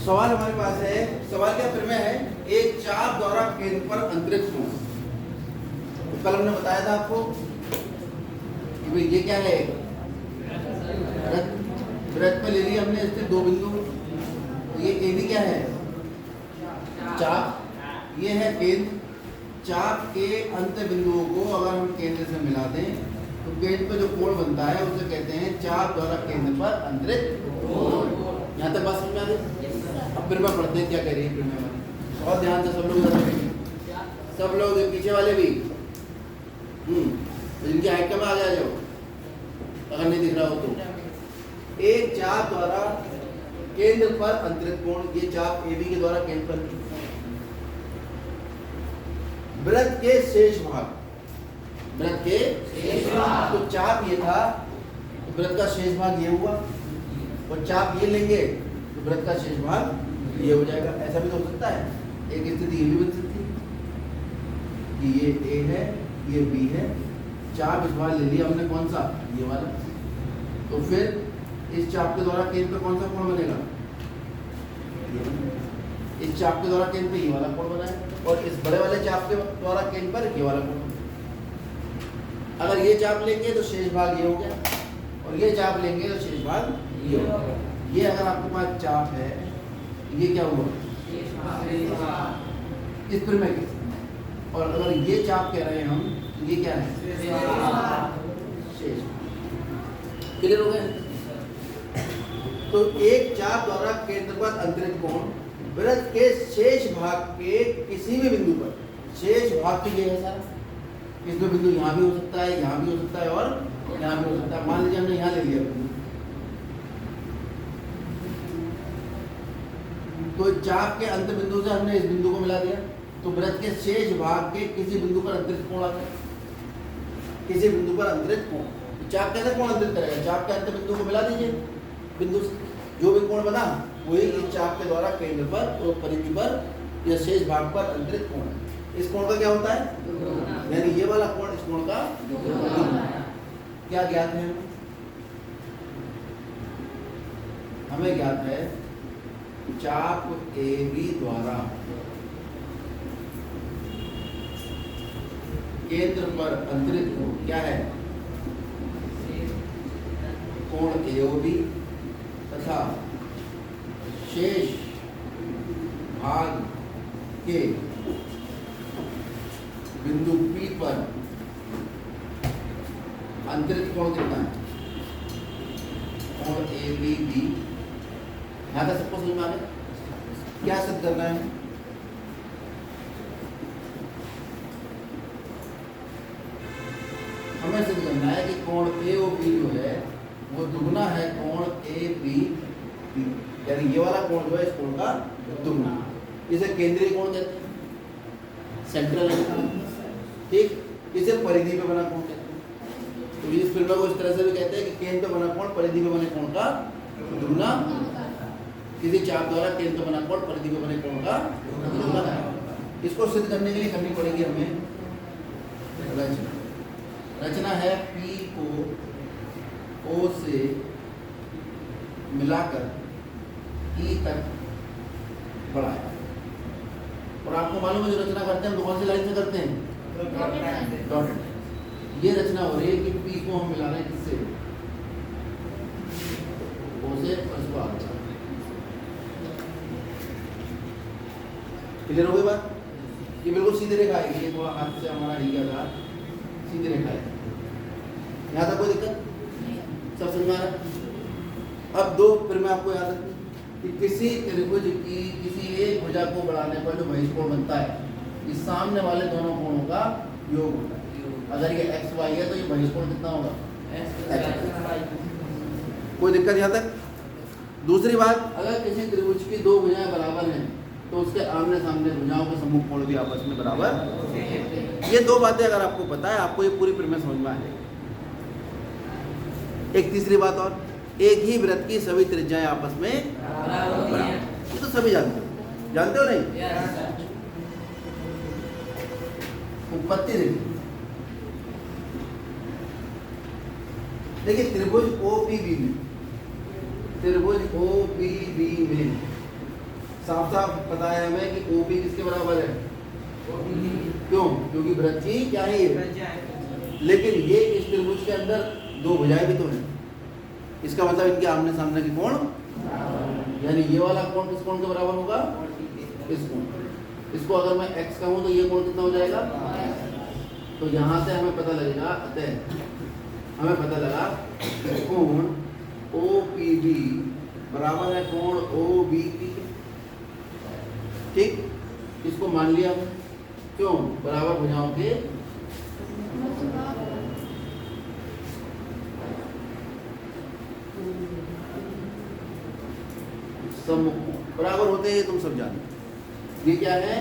सवाल हमारे पास है, सवाल क्या प्रमेय है, एक चाप द्वारा केंद्र पर अंतरिक्ष कोण। तो कल हमने बताया था आपको कि भाई ये क्या है, वृत्त में ले लिया हमने इसके दो बिंदु, ये ए बी क्या है, चाप, ये है केंद्र। चाप के अंत बिंदुओं को अगर हम केंद्र से मिला दें तो केंद्र पर जो कोण बनता है उसे कहते हैं चाप द्वारा केंद्र पर अंतरिक्ष कोण। यहाँ तक बात समझ में आ गई। अब फिर मैं पढ़ते हैं क्या कह रही है प्रमेय वाली, और ध्यान से सब लोग, सब लोग पीछे वाले भी, जिनकी हाइट कम आ जाए, जो अगर नहीं दिख रहा हो तो। एक चाप द्वारा केंद्र पर अंतरिक्ष कोण, ये चाप ए बी के द्वारा केंद्र पर, वृत्त के शेष भाग, वृत्त के शेष भाग, तो चाप ये था, तो वृत्त का शेष भाग ये हुआ, और चाप ये लेंगे तो वृत्त का शेष भाग ये हो जाएगा। ऐसा भी तो हो सकता है, एक स्थिति ये भी बन सकती है कि ये ए है, ये बी है, चाप इस बार ले लिया हमने कौन सा, ये वाला, तो फिर इस चाप के द्वारा केंद्र पर कौन सा कोण बनेगा, इस चाप के द्वारा केंद्र पे ये वाला कोण बना है, और इस बड़े वाले चाप के द्वारा केंद्र पर ये वाला कोण। अगर ये चाप लेंगे तो शेष भाग ये हो गया, और ये चाप लेंगे तो शेष भाग ये हो गया। ये अगर आपके पास चाप है, ये क्या हुआ, इस प्रमेय के, और अगर ये चाप कह रहे हैं हम, ये क्या है, शेष। क्लियर हो गए। तो एक चाप द्वारा केंद्र पर अंतरिक्ष कोण वृत्त के शेष भाग के किसी भी बिंदु पर, शेष भाग तो ये है सारा, इसमें बिंदु यहाँ भी हो सकता है, यहाँ भी हो सकता है, और यहाँ भी हो सकता है। मान लीजिए हमने यहाँ ले लिया बिंदु, तो चाप के अंत बिंदु से हमने इस बिंदु को मिला दिया, तो वृत्त के शेष भाग के किसी बिंदु पर अंतरिक्ष कोण आता है, किसी बिंदु पर अंतरिक्ष कोण। चाप कैसे कोण अंतरित करेगा, चाप के अंत बिंदु को मिला दीजिए बिंदु से, जो भी कोण बना वही इस चाप के द्वारा केंद्र पर और परिधि पर या शेष भाग पर अंतरिक्ष कोण है। इस कोण का क्या होता है, यानी ये वाला कोण इस कोण का दुगुना। क्या ज्ञात है, हमें ज्ञात है चाप ए बी द्वारा केंद्र पर अंतरिक्ष कोण क्या है, कोण ए ओ बी, तथा शेष भाग के बिंदु P पर अंतरिक्ष कोण कितना है, कोण ए बी बी। यहाँ तक सबको समझ में आ गया। क्या सिद्ध करना है, हमें सिद्ध करना है कि कोण ए ओ बी जो है वो दुगुना है कोण ए बी, यानी ये वाला कोण जो है इस कोण का दुगुना। इसे केंद्रीय कोण कहते हैं, सेंट्रल एंगल, ठीक। इसे परिधि पे बना कोण कहते हैं। तो इस फिल्म को इस तरह से भी कहते हैं कि केंद्र पे बना कोण परिधि पे बने कोण का दुगुना, किसी चाप द्वारा केंद्र पे बना कोण परिधि पे बने कोण का दुगुना। इसको सिद्ध करने के लिए करनी पड़ेगी हमें रचना। रचना है P को O से मिलाकर E तक बढ़ाया, और आपको मालूम है जो रचना करते हैं हम कौन सी लाइन से करते हैं, डॉटेड। ये रचना हो रही है कि P को हम मिला रहे हैं किससे, O से, और इसको आगे। क्लियर हो गई बात। ये बिल्कुल सीधी रेखा है, ये थोड़ा हाथ से हमारा हिल गया, सीधी रेखा है। यहाँ तक कोई दिक्कत, सब समझ में आ रहा है। अब दो फिर मैं आपको याद रखूँ कि किसी त्रिभुज की किसी एक भुजा को बढ़ाने पर जो बहिष्कोण बनता है, इस सामने वाले दोनों कोणों का योग होता है। अगर ये एक्स वाई है तो ये बहिष्कोण कितना होगा, कोई दिक्कत यहाँ तक। दूसरी बात, अगर किसी त्रिभुज की दो भुजाएं बराबर हैं तो उसके आमने सामने भुजाओं के सम्मुख कोण भी आपस में बराबर। ये दो बातें अगर आपको पता है, आपको ये पूरी प्रमेय समझ में आ जाएगी। एक तीसरी बात और, एक ही वृत्त की सभी त्रिज्याएं आपस में बराबर। ये तो सभी जानते हो नहीं। उत्पत्ति देखिए, त्रिभुज OPB में साफ साफ पता है हमें कि OP किसके बराबर है, क्यों? क्योंकि वृत्ति क्या है ये, लेकिन ये इस त्रिभुज के अंदर दो भुजाएं भी तो हैं, इसका मतलब इनके आमने सामने के कोण, यानी ये वाला कोण किस कोण के बराबर होगा, इस कोण। इसको अगर मैं x कहूँ तो ये कोण कितना हो जाएगा, तो यहाँ से हमें पता लगेगा, अतः हमें पता लगा कि कोण OPB बराबर है कोण OBE। ठीक, इसको मान लिया, क्यों? बराबर भुजाओं के सम्मुख बराबर होते हैं, तुम सब जानते। ये क्या है,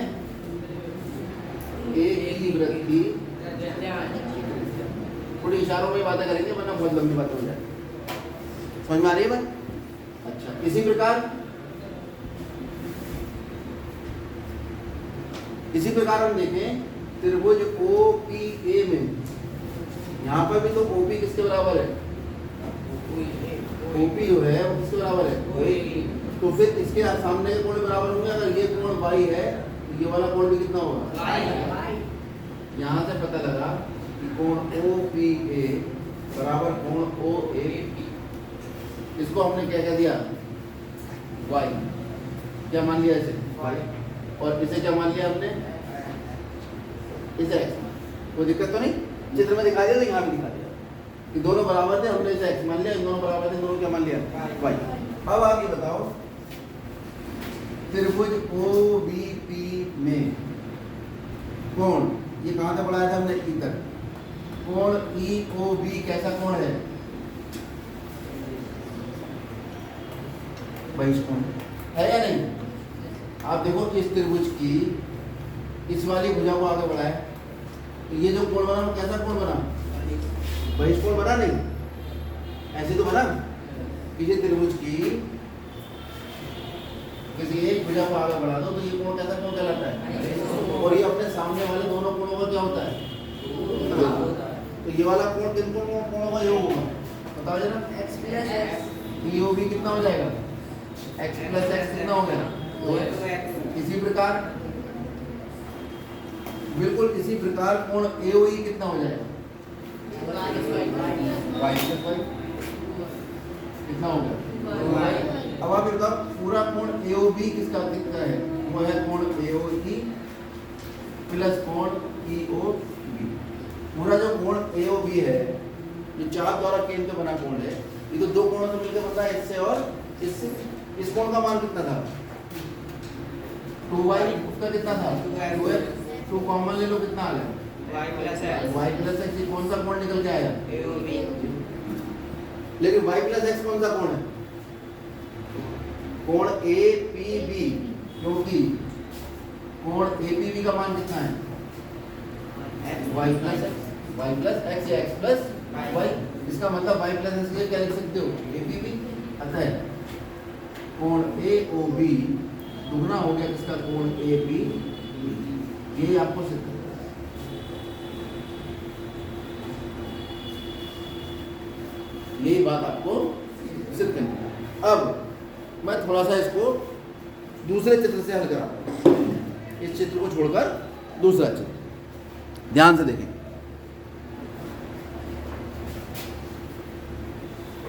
एक ही वृत्ति, थोड़ी इशारों में बातें करेंगे वरना बहुत लंबी बातें हो जाएगी, समझ में आ रही है बात? अच्छा, इसी प्रकार हम देखें त्रिभुज OPA में, यहाँ पर भी तो OP किसके बराबर है, OP जो है वो किसके बराबर है, तो फिर इसके सामने के कोण बराबर होंगे। अगर ये कोण y है तो ये वाला कोण भी कितना होगा, यहाँ से पता लगा कि कोण OPA बराबर कोण OAP। इसको हमने क्या कह दिया, y, क्या मान लिया इसे y, और इसे क्या मान लिया हमने, इसे x। कोई दिक्कत तो नहीं, चित्र में दिखा दिया तो यहाँ भी दिखा दिया कि दोनों बराबर थे, हमने इसे x मान लिया, इन दोनों बराबर थे, दोनों क्या मान लिया, y। अब आप ये बताओ त्रिभुज OBP में कोण, ये कहाँ से बढ़ाया था हमने, ई तक, कोण EOB कैसा कोण है, बहिष्कोण है या नहीं? आप देखो इस त्रिभुज की इस वाली भुजा को आगे बढ़ाए तो ये जो कोण बना वो कैसा कोण बना, बहिष्कोण बना नहीं, ऐसे तो बना कि ये त्रिभुज की किसी एक भुजा को आगे बढ़ा दो तो ये कोण कैसा कोण कहलाता है, और ये अपने सामने वाले दोनों कोणों का क्या होता है, तो ये वाला कोण किन कोणों का योग होगा, बताओ जरा, EOB कितना हो जाएगा, x प्लस x कितना हो गया, इसी प्रकार बिल्कुल इसी प्रकार कोण AOE कितना हो जाएगा, y प्लस y कितना हो गया। अब आप बताओ पूरा कोण AOB किसका कितना है, वो है कोण AOE प्लस कोण EOB। पूरा जो कोण AOB है जो चाप द्वारा केंद्र बना कोण है, ये तो दो कोणों से मिलकर बनता है, इससे और इससे। इस कोण का मान कितना था, 2y, उसका कितना था 2x, 2 कॉमन ले लो, कितना आ गया y प्लस x। ये कौन सा कोण निकल के आया, लेकिन y प्लस x कौन सा कोण है, कोण APB, क्योंकि कोण APB का मान कितना है, y प्लस x या x प्लस y। इसका मतलब y प्लस x ये क्या लिख सकते हो, APB। अतः कोण AOB दुगना हो गया किसका, कोण AB। ये आपको सिद्ध करना है, यही बात आपको सिद्ध करनी है। अब मैं थोड़ा सा इसको दूसरे चित्र से हल करा, इस चित्र को छोड़कर दूसरा चित्र ध्यान से देखें।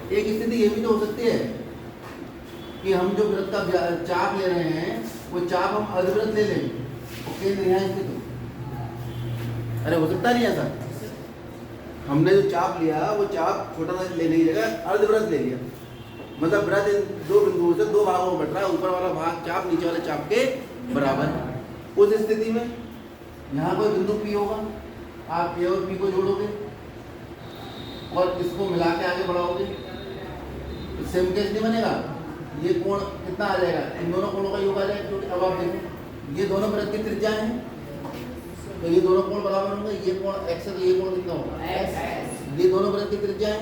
एक स्थिति ये भी तो हो सकती है कि हम जो वृत्त का चाप ले रहे हैं वो चाप हम अर्धवृत्त ले लें और केंद्र यहाँ स्थित हो। अरे हो सकता नहीं ऐसा, हमने जो चाप लिया वो चाप छोटा सा लेने की जगह अर्धवृत्त ले लिया, मतलब वृत्त इन दो बिंदुओं से दो भागों में बट रहा है, ऊपर वाला भाग चाप नीचे वाले चाप के बराबर है। उस स्थिति में यहाँ कोई बिंदु P होगा, आप A और P को जोड़ोगे और इसको मिला के आगे बढ़ाओगे, सेम केस नहीं बनेगा। ये कोण कितना आ जाएगा, इन दोनों कोणों का योग आ जाएगा, क्योंकि अब आप देखो ये दोनों वृत्त की त्रिज्या है, तो ये दोनों कोण बराबर होंगे। ये कोण x है तो ये कोण कितना होगा x। ये दोनों वृत्त की त्रिज्या है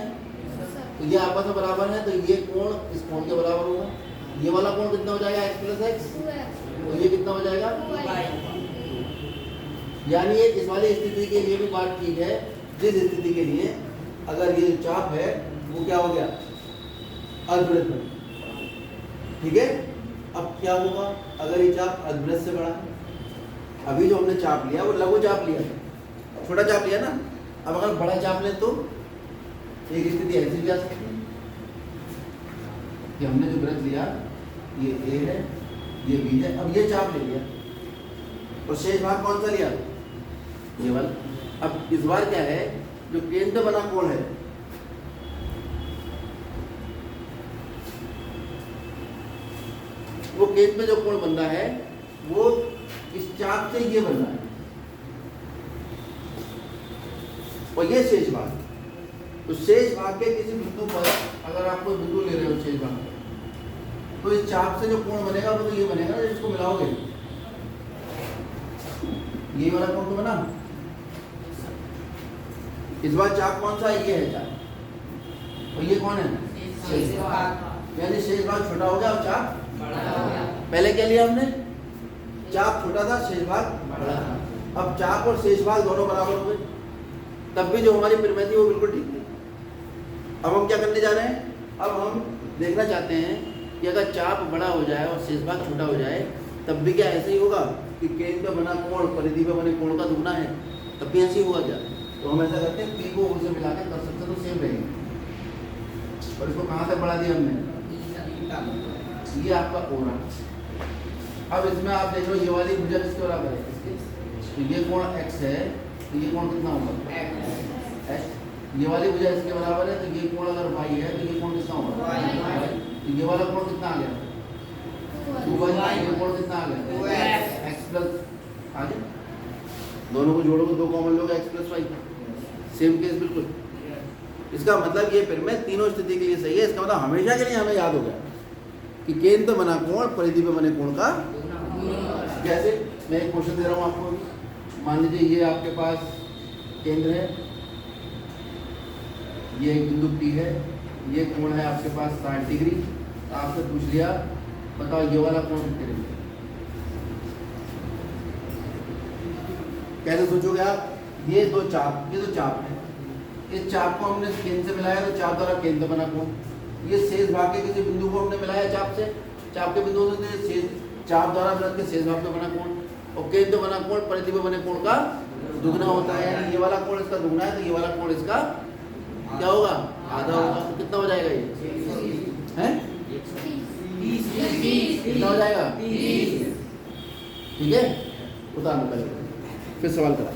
तो ये आपस में बराबर है, तो ये कोण इस कोण के बराबर होगा। ये वाला कोण कितना हो जाएगा x प्लस x, तो ये कितना हो जाएगा यानी ये इस वाली स्थिति के लिए भी बात ठीक है, जिस स्थिति के लिए अगर ये चाप है वो क्या हो गया अर्धवृत्त, ठीक है। अब क्या होगा अगर ये चाप अर्धवृत्त से बड़ा है? अभी जो हमने चाप लिया वो लघु चाप लिया, छोटा चाप लिया ना। अब अगर बड़ा चाप लें तो एक स्थिति ऐसी भी आ सकती है कि हमने जो वृत्त लिया ये ए है, ये बी है, अब ये चाप ले लिया और शेष भाग कौन सा लिया? ये वाला। अब इस बार क्या है, जो केंद्र बना कोण है वो केंद्र में जो कोण बन रहा है वो इस चाप से ये बन रहा है और ये शेष भाग। तो शेष भाग के किसी बिंदु पर अगर आप कोई बिंदु ले रहे हो शेष भाग तो इस चाप से जो कोण बनेगा वो तो ये बनेगा जिसको मिलाओगे ये वाला कोण तो बना। इस बार चाप कौन सा है? ये है चाप और ये कौन है? शेष भाग। यानी शेष भाग छोटा हो गया और चाप बड़ा हो गया। पहले क्या लिया हमने? चाप छोटा था, शेष भाग बड़ा था। अब चाप और शेष भाग दोनों बराबर हो गए, तब भी जो हमारी परिमिति थी वो बिल्कुल ठीक थी। अब हम क्या करने जा रहे हैं? अब हम देखना चाहते हैं कि अगर चाप बड़ा हो जाए और शेष भाग छोटा हो जाए तब भी क्या ऐसे ही होगा कि केंद्र में बना कोण परिधि में बने कोण का दुगना है, तब भी ऐसे ही होगा क्या? तो हम ऐसा करते हैं, पी को ओ से मिला के कर सकते तो सेम रहेंगे। और इसको कहाँ तक बढ़ा दिया हमने? ये आपका ओ रहा। अब इसमें आप देख लो ये वाली भुजा किसके बराबर है? इसके। तो ये कोण x है तो ये कोण कितना होगा? x। ये वाली भुजा इसके बराबर है तो ये कोण अगर y है तो ये कोण कितना होगा? y। तो ये वाला कोण कितना आ गया? 2y। ये कोण कितना आ गया? 2x। x प्लस आगे दोनों को जोड़ोगे दो कॉमन लोगे x plus y। Same case बिल्कुल। इसका मतलब ये फिर में तीनों स्थिति के लिए सही है। इसका मतलब हमेशा के लिए हमें याद हो गया कि केंद्र बना कोण परिधि पे बने कोण का। जैसे मैं एक क्वेश्चन दे रहा हूँ आपको, मान लीजिए ये आपके पास केंद्र है, ये एक बिंदु P है, ये कोण है आपके पास 60 डिग्री। तो आपसे पूछ लिया बताओ ये वाला कोण कितने डिग्री? कैसे सोचोगे आप? ये दो चाप, ये तो चाप है, इस चाप को हमने केंद्र से मिलाया तो चाप द्वारा केंद्र बना कोण। ये शेष भाग के किसी बिंदु को हमने मिलाया चाप से, चाप के बिंदु से शेष चाप द्वारा वृत्त के शेष भाग पे बना कोण और केंद्र बना कोण परिधि पे बने कोण का दुगना होता है। यानी ये वाला कोण इसका दुगना है तो ये वाला कोण इसका क्या होगा? आधा होगा। तो कितना हो जाएगा ये? हैं? कितना हो जाएगा? ठीक है, उतारना पड़ेगा। फिर सवाल करा।